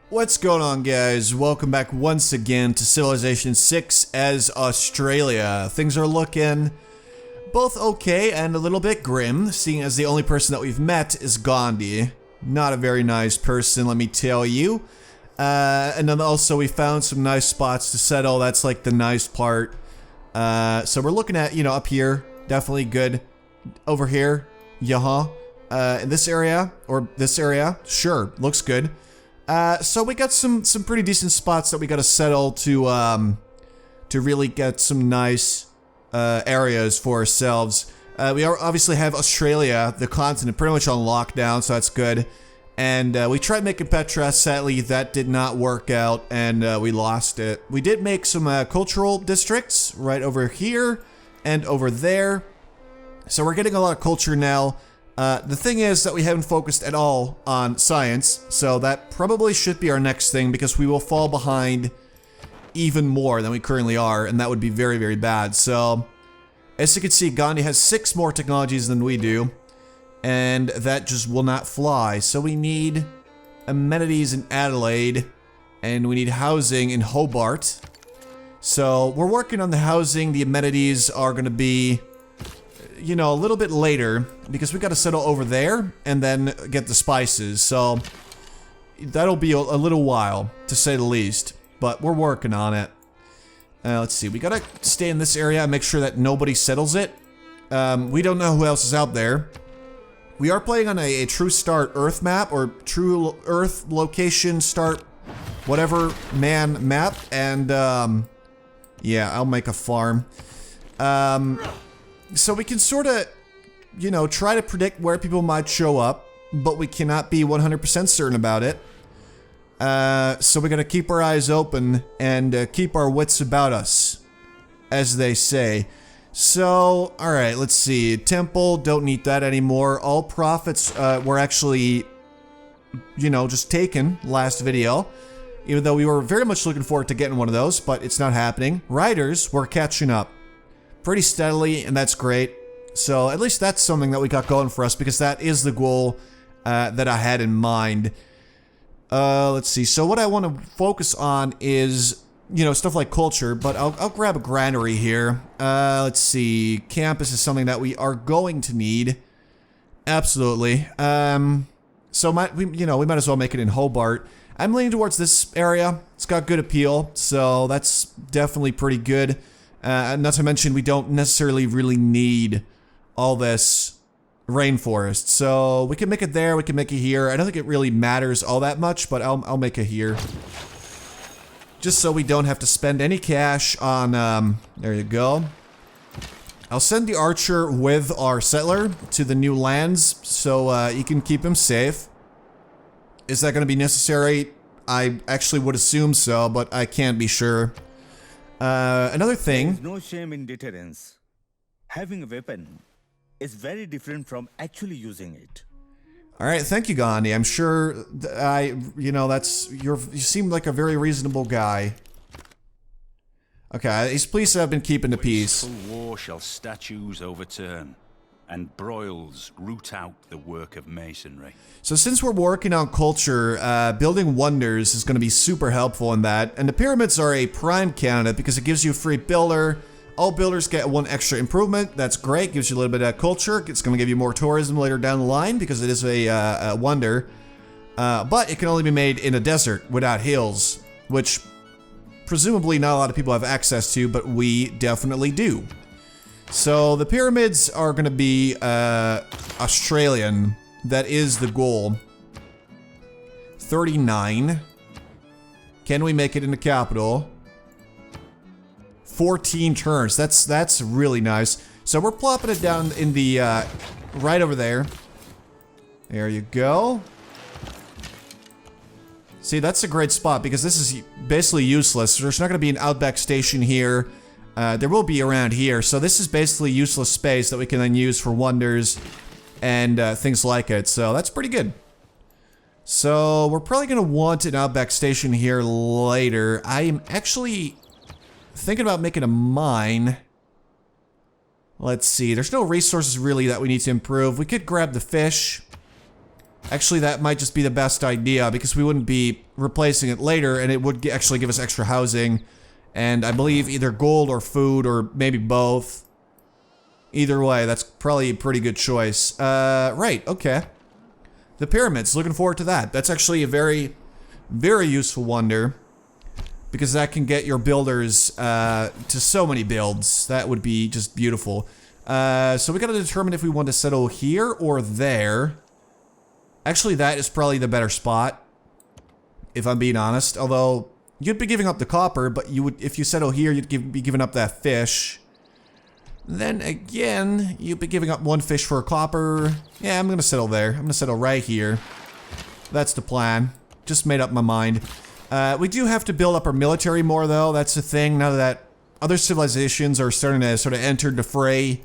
What's going on, guys? Welcome back once again to Civilization 6 as Australia. Things are looking both okay and a little bit grim, seeing as the only person that we've met is Gandhi. Not a very nice person, let me tell you. And then also we found some nice spots to settle. That's like the nice part. So we're looking at, up here, definitely good. Over here, in this area, or this area, sure, looks good. So we got some pretty decent spots that we gotta settle to really get some nice areas for ourselves. We obviously have Australia, the continent, pretty much on lockdown, so that's good. And we tried making Petra, sadly that did not work out, and we lost it. We did make some cultural districts right over here and over there. So we're getting a lot of culture now. The thing is that we haven't focused at all on science, so that probably should be our next thing because we will fall behind even more than we currently are, and that would be very, very bad. So, as you can see, Gandhi has 6 more technologies than we do, and that just will not fly. So we need amenities in Adelaide, and we need housing in Hobart. So we're working on the housing. The amenities are going to be, a little bit later, because we got to settle over there and then get the spices, so that'll be a little while, to say the least, but we're working on it. Let's see, we gotta stay in this area and make sure that nobody settles it. We don't know who else is out there. We are playing on a true start Earth map, or true Earth location start whatever man map, and yeah, I'll make a farm. So we can sort of, try to predict where people might show up, but we cannot be 100% certain about it. So we gotta keep our eyes open and keep our wits about us, as they say. So, alright, let's see. Temple, don't need that anymore. All profits were actually, just taken last video. Even though we were very much looking forward to getting one of those, but it's not happening. Riders, we're catching up pretty steadily, and that's great. So at least that's something that we got going for us, because that is the goal that I had in mind. Let's see. So what I want to focus on is, stuff like culture, but I'll grab a granary here. Let's see. Campus is something that we are going to need. Absolutely. So we might as well make it in Hobart. I'm leaning towards this area. It's got good appeal, so that's definitely pretty good. Not to mention, we don't necessarily really need all this rainforest. So we can make it there, we can make it here. I don't think it really matters all that much, but I'll make it here. Just so we don't have to spend any cash on, there you go. I'll send the archer with our settler to the new lands, so you can keep him safe. Is that going to be necessary? I actually would assume so, but I can't be sure. Another thing. There's no shame in deterrence. Having a weapon is very different from actually using it. Alright, thank you, Gandhi. I'm sure you seem like a very reasonable guy. Okay, he's pleased to have been keeping the peace. Wasteful war shall statues overturn, and broils root out the work of masonry. So since we're working on culture, building wonders is going to be super helpful in that. And the pyramids are a prime candidate because it gives you a free builder. All builders get 1 extra improvement. That's great. Gives you a little bit of culture. It's going to give you more tourism later down the line because it is a wonder. But it can only be made in a desert without hills, which presumably not a lot of people have access to, but we definitely do. So the pyramids are going to be Australian. That is the goal. 39. Can we make it in the capital? 14 turns. That's really nice. So we're plopping it down in the right over there. There you go. See, that's a great spot because this is basically useless. There's not going to be an outback station here. There will be around here, so this is basically useless space that we can then use for wonders and things like it, so that's pretty good. So we're probably going to want an outback station here later. I am actually thinking about making a mine. Let's see, there's no resources really that we need to improve. We could grab the fish. Actually, that might just be the best idea because we wouldn't be replacing it later and it would actually give us extra housing. And I believe either gold or food or maybe both. Either way, that's probably a pretty good choice. Right, okay. The pyramids, looking forward to that. That's actually a very, very useful wonder. Because that can get your builders to so many builds. That would be just beautiful. So we gotta determine if we want to settle here or there. Actually, that is probably the better spot. If I'm being honest. Although, you'd be giving up the copper, but you would, if you settle here, you'd be giving up that fish. Then again, you'd be giving up one fish for a copper. Yeah, I'm gonna settle there. I'm gonna settle right here. That's the plan. Just made up my mind. We do have to build up our military more, though. That's the thing. Now that other civilizations are starting to sort of enter the fray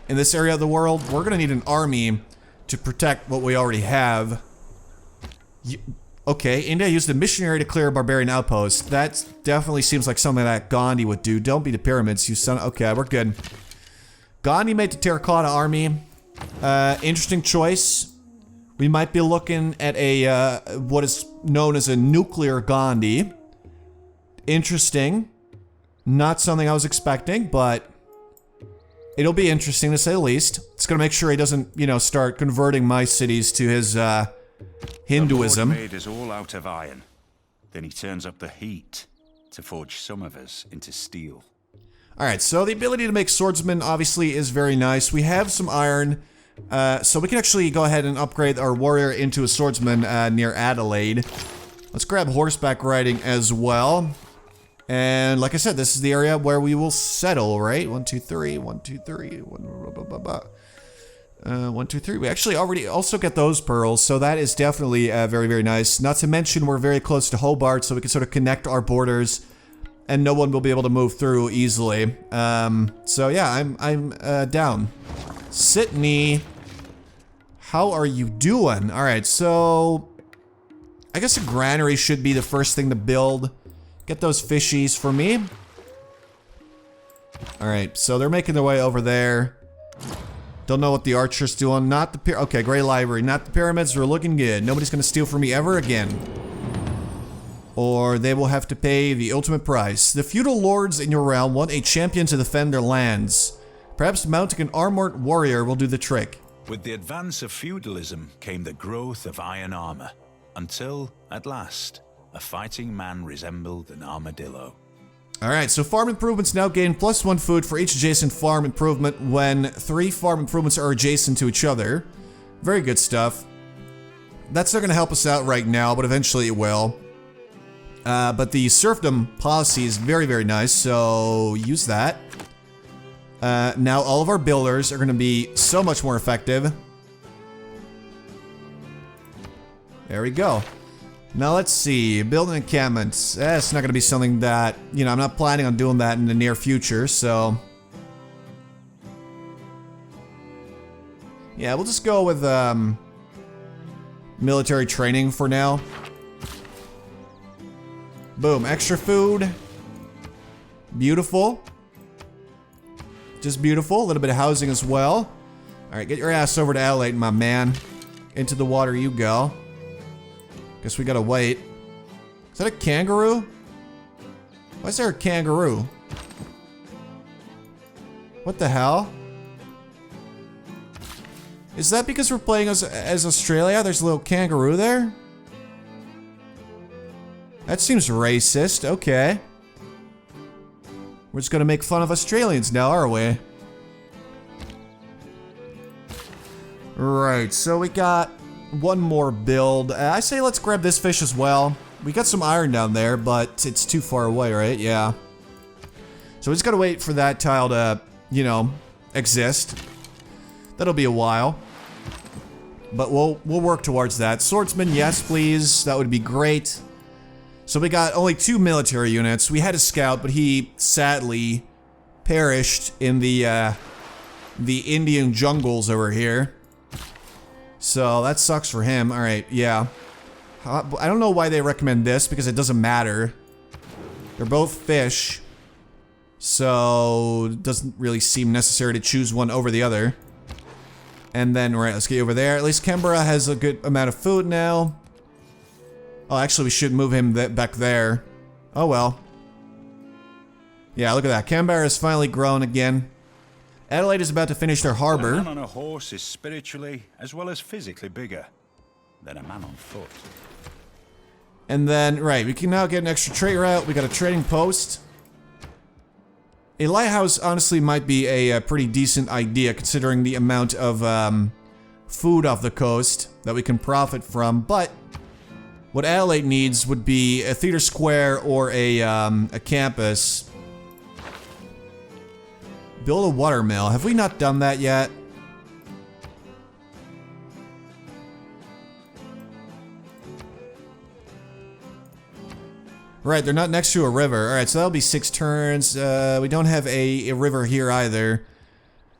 in this area of the world, we're gonna need an army to protect what we already have. Okay, India used a missionary to clear a barbarian outpost. That definitely seems like something that Gandhi would do. Don't be the pyramids, you son. Okay, we're good. Gandhi made the terracotta army. Interesting choice. We might be looking at a, what is known as a nuclear Gandhi. Interesting. Not something I was expecting, but it'll be interesting to say the least. It's gonna make sure he doesn't, you know, start converting my cities to his, Hinduism. The Lord made us all out of iron. Then he turns up the heat to forge some of us into steel. Alright, so the ability to make swordsmen obviously is very nice. We have some iron. So we can actually go ahead and upgrade our warrior into a swordsman near Adelaide. Let's grab horseback riding as well. And like I said, this is the area where we will settle, right? 1, 2, 3, 1, 2, 3, 1, 2, 3. We actually already also get those pearls, so that is definitely very, very nice. Not to mention we're very close to Hobart, so we can sort of connect our borders, and no one will be able to move through easily. So yeah, I'm down. Sydney, how are you doing? Alright, so I guess a granary should be the first thing to build. Get those fishies for me. Alright, so they're making their way over there. Don't know what the archer's doing. Not the okay, great library. Not the pyramids. We're looking good. Nobody's gonna steal from me ever again. Or they will have to pay the ultimate price. The feudal lords in your realm want a champion to defend their lands. Perhaps mounting an armored warrior will do the trick. With the advance of feudalism came the growth of iron armor, until, at last, a fighting man resembled an armadillo. Alright, so farm improvements now gain +1 food for each adjacent farm improvement when 3 farm improvements are adjacent to each other. Very good stuff. That's not going to help us out right now, but eventually it will. But the serfdom policy is very, very nice, so use that. Now all of our builders are going to be so much more effective. There we go. Now let's see, building encampments. That's not going to be something that, you know, I'm not planning on doing that in the near future, so... yeah, we'll just go with, military training for now. Boom, extra food. Beautiful. Just beautiful, a little bit of housing as well. Alright, get your ass over to Adelaide, my man. Into the water you go. Guess we gotta wait. Is that a kangaroo? Why is there a kangaroo? What the hell? Is that because we're playing as Australia? There's a little kangaroo there? That seems racist. Okay. We're just gonna make fun of Australians now, are we? Right, so we got one more build. I say let's grab this fish as well. We got some iron down there, but it's too far away, right? Yeah. So we just gotta wait for that tile to, you know, exist. That'll be a while. But we'll work towards that. Swordsman, yes, please. That would be great. So we got only 2 military units. We had a scout, but he sadly perished in the Indian jungles over here. So that sucks for him. Alright, yeah. I don't know why they recommend this, because it doesn't matter. They're both fish. So it doesn't really seem necessary to choose one over the other. And then, right, let's get you over there. At least Canberra has a good amount of food now. Oh, actually, we should move him back there. Oh, well. Yeah, look at that. Canberra has finally grown again. Adelaide is about to finish their A harbor. man on a horse is spiritually as well as physically bigger than a man on foot. And then, right, we can now get an extra trade route. We got a trading post. A lighthouse, honestly, might be a pretty decent idea considering the amount of food off the coast that we can profit from. But what Adelaide needs would be a theater square or a campus. Build a watermill. Have we not done that yet? Right, they're not next to a river. Alright, so that'll be 6 turns. We don't have a river here either.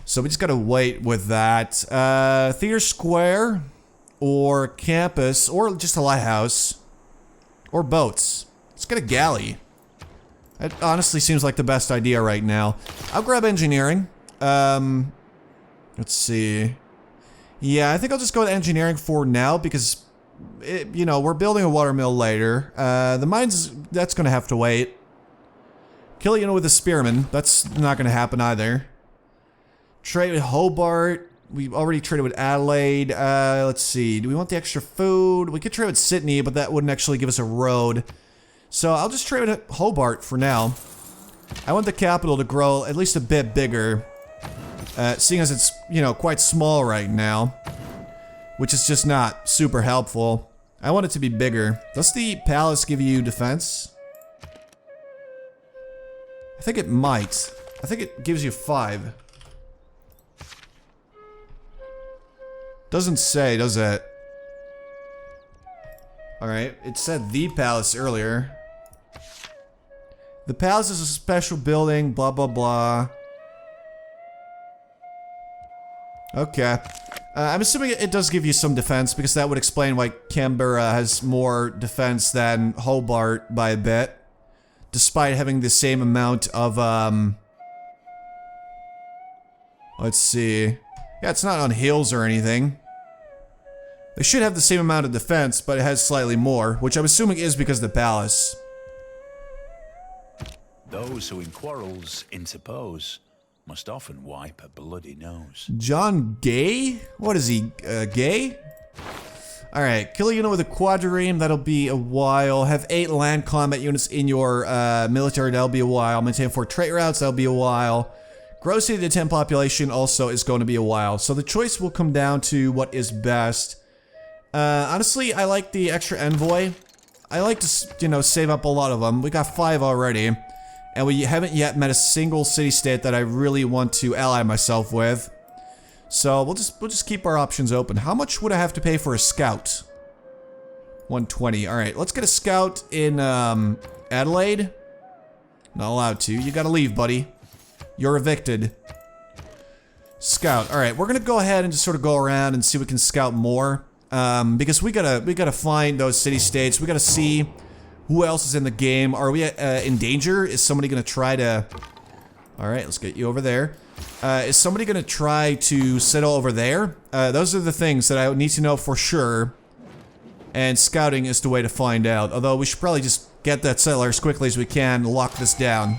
So we just gotta wait with that. Theater square, or campus, or just a lighthouse, or boats. Let's get a galley. It honestly seems like the best idea right now. I'll grab engineering. Let's see. Yeah, I think I'll just go with engineering for now because, you know, we're building a watermill later. The mines, that's gonna have to wait. Kill you with a spearman. That's not gonna happen either. Trade with Hobart. We've already traded with Adelaide. Let's see. Do we want the extra food? We could trade with Sydney, but that wouldn't actually give us a road. So I'll just trade with Hobart for now. I want the capital to grow at least a bit bigger. Seeing as it's, you know, quite small right now. Which is just not super helpful. I want it to be bigger. Does the palace give you defense? I think it might. I think it gives you 5. Doesn't say, does it? Alright, it said the palace earlier. The palace is a special building, blah blah blah. Okay. I'm assuming it does give you some defense, because that would explain why Canberra has more defense than Hobart by a bit. Despite having the same amount of, let's see. Yeah, it's not on hills or anything. They should have the same amount of defense, but it has slightly more, which I'm assuming is because of the palace. Those who in quarrels interpose must often wipe a bloody nose. John Gay? What is he, gay? Alright, kill a unit with a quadrireme, that'll be a while. Have 8 land combat units in your military, that'll be a while. Maintain 4 trade routes, that'll be a while. Grow city to 10 population also is going to be a while. So the choice will come down to what is best. Honestly, I like the extra envoy. I like to, you know, save up a lot of them. We got 5 already. And we haven't yet met a single city-state that I really want to ally myself with. So we'll just keep our options open. How much would I have to pay for a scout? 120. Alright, let's get a scout in Adelaide. Not allowed to. You gotta leave, buddy. You're evicted. Scout. Alright, we're gonna go ahead and just sort of go around and see if we can scout more. Because we gotta find those city-states. We gotta see who else is in the game. Are we in danger? Is somebody gonna try to... Alright, let's get you over there. Is somebody gonna try to settle over there? Those are the things that I need to know for sure. And scouting is the way to find out. Although we should probably just get that settler as quickly as we can and lock this down.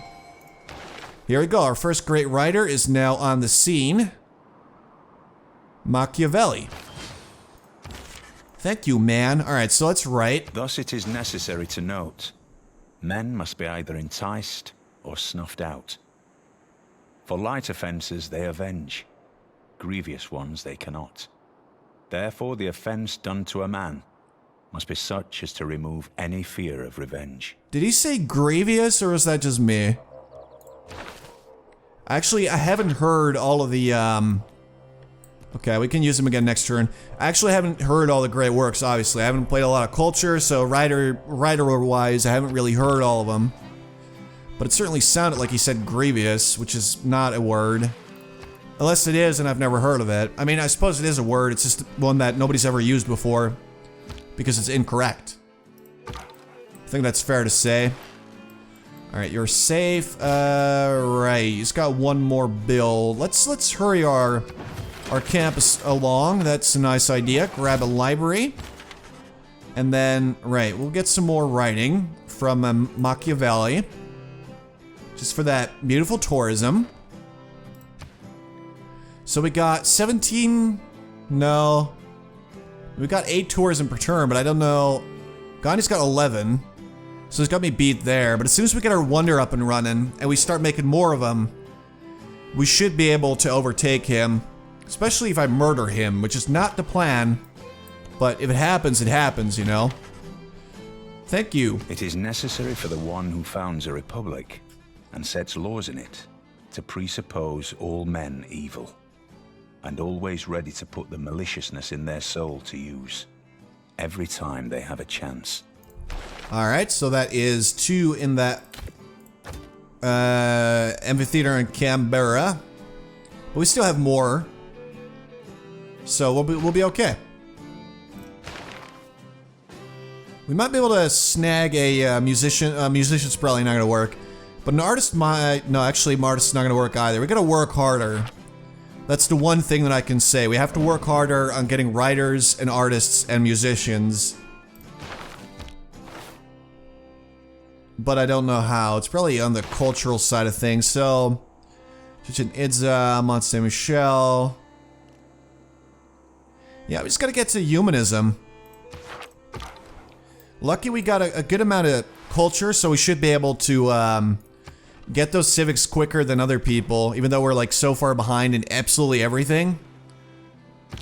Here we go. Our first great writer is now on the scene. Machiavelli. Thank you, man. Alright, so let's write. Thus it is necessary to note, men must be either enticed or snuffed out. For light offences they avenge, grievous ones they cannot. Therefore the offence done to a man must be such as to remove any fear of revenge. Did he say grievous, or is that just me? Actually, I haven't heard all of the, Okay, we can use them again next turn. I actually haven't heard all the great works, obviously. I haven't played a lot of culture, so writer-wise, I haven't really heard all of them. But it certainly sounded like he said grievous, which is not a word. Unless it is, and I've never heard of it. I mean, I suppose it is a word, it's just one that nobody's ever used before. Because it's incorrect. I think that's fair to say. Alright, you're safe. Right, he's got one more build. Let's hurry our our campus along. That's a nice idea. Grab a library. And then, right, we'll get some more writing from Machiavelli. Just for that beautiful tourism. So we got 17... No. We got 8 tourism per turn, but I don't know. Gandhi's got 11. So he's got me beat there. But as soon as we get our wonder up and running, and we start making more of them, we should be able to overtake him. Especially if I murder him, which is not the plan. But if it happens, you know? Thank you. It is necessary for the one who founds a republic and sets laws in it to presuppose all men evil, and always ready to put the maliciousness in their soul to use every time they have a chance. Alright, so that is 2 in that amphitheater in Canberra. But we still have more. So we'll be okay. We might be able to snag a musician. Musician's probably not gonna work. But an artist might... No, actually, an artist's not gonna work either. We gotta work harder. That's the one thing that I can say. We have to work harder on getting writers and artists and musicians. But I don't know how. It's probably on the cultural side of things. So, Chichen Itza, Mont Saint Michel. Yeah, we just gotta get to humanism. Lucky we got a good amount of culture, so we should be able to get those civics quicker than other people, even though we're like so far behind in absolutely everything.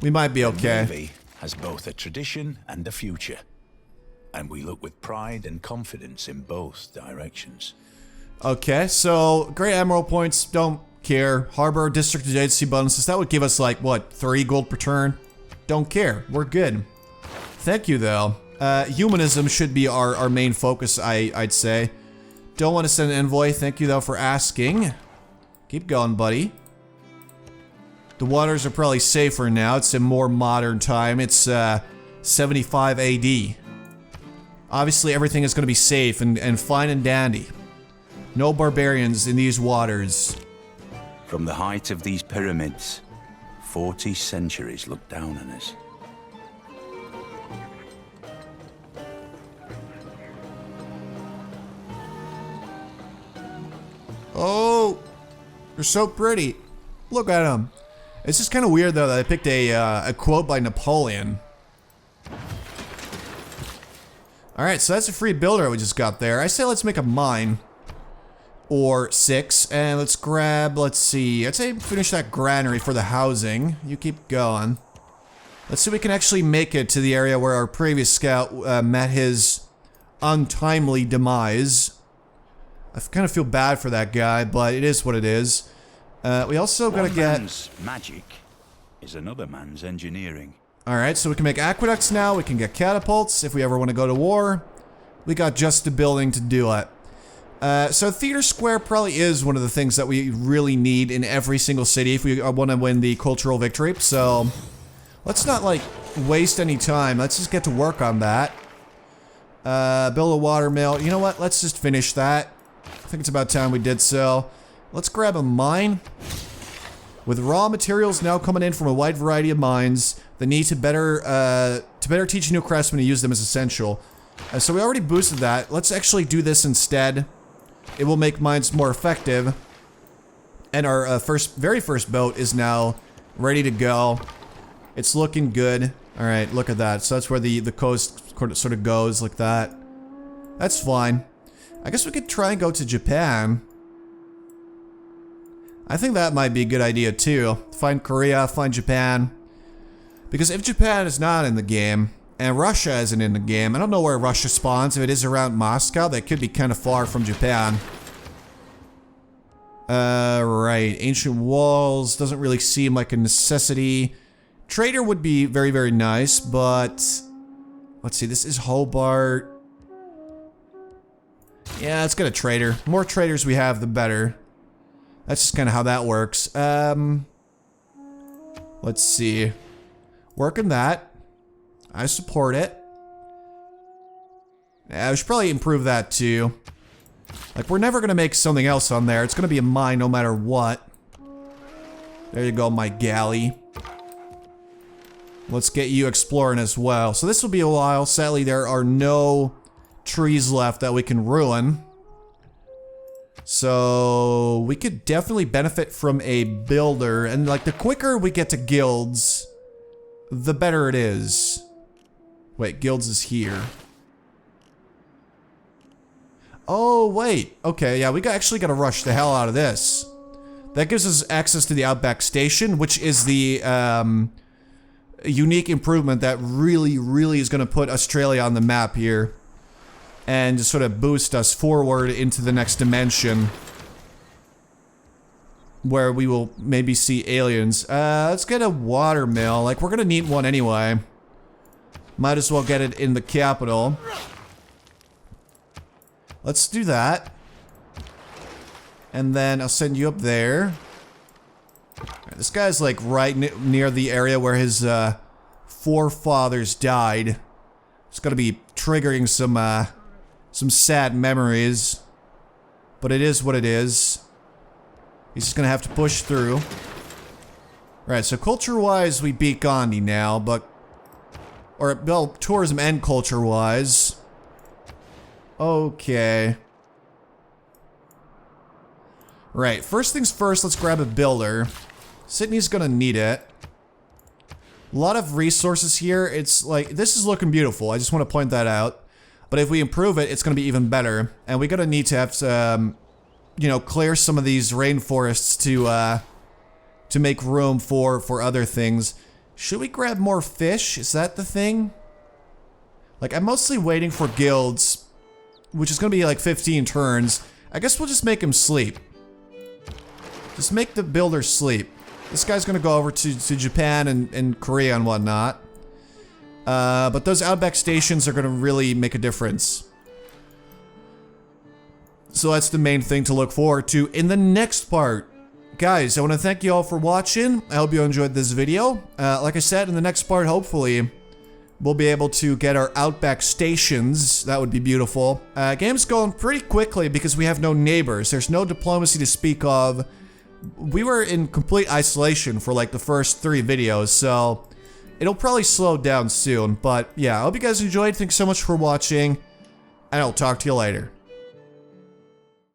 We might be okay. The Navy has both a tradition and a future, and we look with pride and confidence in both directions. Okay, so Great Admiral points, don't care. Harbor District Agency bonuses, that would give us like, what, 3 gold per turn? Don't care, we're good. Thank you though. Humanism should be our main focus, I'd say. Don't want to send an envoy. Thank you, though, for asking. Keep going, buddy. The waters are probably safer now. It's a more modern time. It's 75 AD. Obviously, everything is going to be safe and fine and dandy. No barbarians in these waters. From the height of these pyramids, 40 centuries look down on us. Oh, they're so pretty. Look at them. It's just kind of weird though that I picked a quote by Napoleon. All right, so that's a free builder we just got there. I say let's make a mine or 6, and let's grab. Let's see. I'd say finish that granary for the housing. You keep going. Let's see if we can actually make it to the area where our previous scout met his untimely demise. I kind of feel bad for that guy, but it is what it is. We also gotta get... One man's magic is another man's engineering. Alright, so we can make aqueducts now, we can get catapults if we ever want to go to war. We got just the building to do it. So Theater Square probably is one of the things that we really need in every single city if we want to win the cultural victory. So, let's not like waste any time, let's just get to work on that. Build a water mill. You know what, let's just finish that. I think it's about time we did so. Let's grab a mine. With raw materials now coming in from a wide variety of mines, the need to better teach new craftsmen to use them is essential. So we already boosted that. Let's actually do this instead. It will make mines more effective. And our very first boat is now ready to go. It's looking good. All right, look at that. So that's where the coast sort of goes like that. That's fine. I guess we could try and go to Japan. I think that might be a good idea too. Find Korea, find Japan. Because if Japan is not in the game, and Russia isn't in the game, I don't know where Russia spawns. If it is around Moscow, that could be kind of far from Japan. Right. Ancient walls doesn't really seem like a necessity. Trader would be very, very nice, but... Let's see, this is Hobart. Yeah, let's get a trader. The more traders we have, the better. That's just kind of how that works. Let's see. Working that. I support it. Yeah, we should probably improve that too. Like, we're never gonna make something else on there. It's gonna be a mine no matter what. There you go, my galley. Let's get you exploring as well. So this will be a while. Sadly, there are no trees left that we can ruin. So we could definitely benefit from a builder. And like the quicker we get to guilds, the better it is. Wait, guilds is here. Oh, wait. Okay, yeah, actually got to rush the hell out of this. That gives us access to the Outback Station, which is the unique improvement that really, really is going to put Australia on the map here. And just sort of boost us forward into the next dimension. Where we will maybe see aliens. Let's get a watermill. Like, we're going to need one anyway. Might as well get it in the capital. Let's do that. And then I'll send you up there. Right, this guy's like right near the area where his forefathers died. It's gonna be triggering some sad memories. But it is what it is. He's just gonna have to push through. Right, so culture-wise we beat Gandhi now, but... Or, well, tourism and culture-wise. Okay. Right, first things first, let's grab a builder. Sydney's gonna need it. A lot of resources here. It's like, this is looking beautiful. I just want to point that out. But if we improve it, it's gonna be even better. And we're gonna need to have to, you know, clear some of these rainforests to make room for other things. Should we grab more fish? Is that the thing? Like, I'm mostly waiting for guilds, which is gonna be like 15 turns. I guess we'll just make him sleep. Just make the builder sleep. This guy's gonna go over to Japan and Korea and whatnot. But those Outback stations are gonna really make a difference. So that's the main thing to look forward to in the next part. Guys, I want to thank you all for watching. I hope you enjoyed this video. Like I said, in the next part, hopefully, we'll be able to get our Outback stations. That would be beautiful. Game's going pretty quickly because we have no neighbors. There's no diplomacy to speak of. We were in complete isolation for like the first 3 videos, so it'll probably slow down soon. But yeah, I hope you guys enjoyed. Thanks so much for watching, and I'll talk to you later.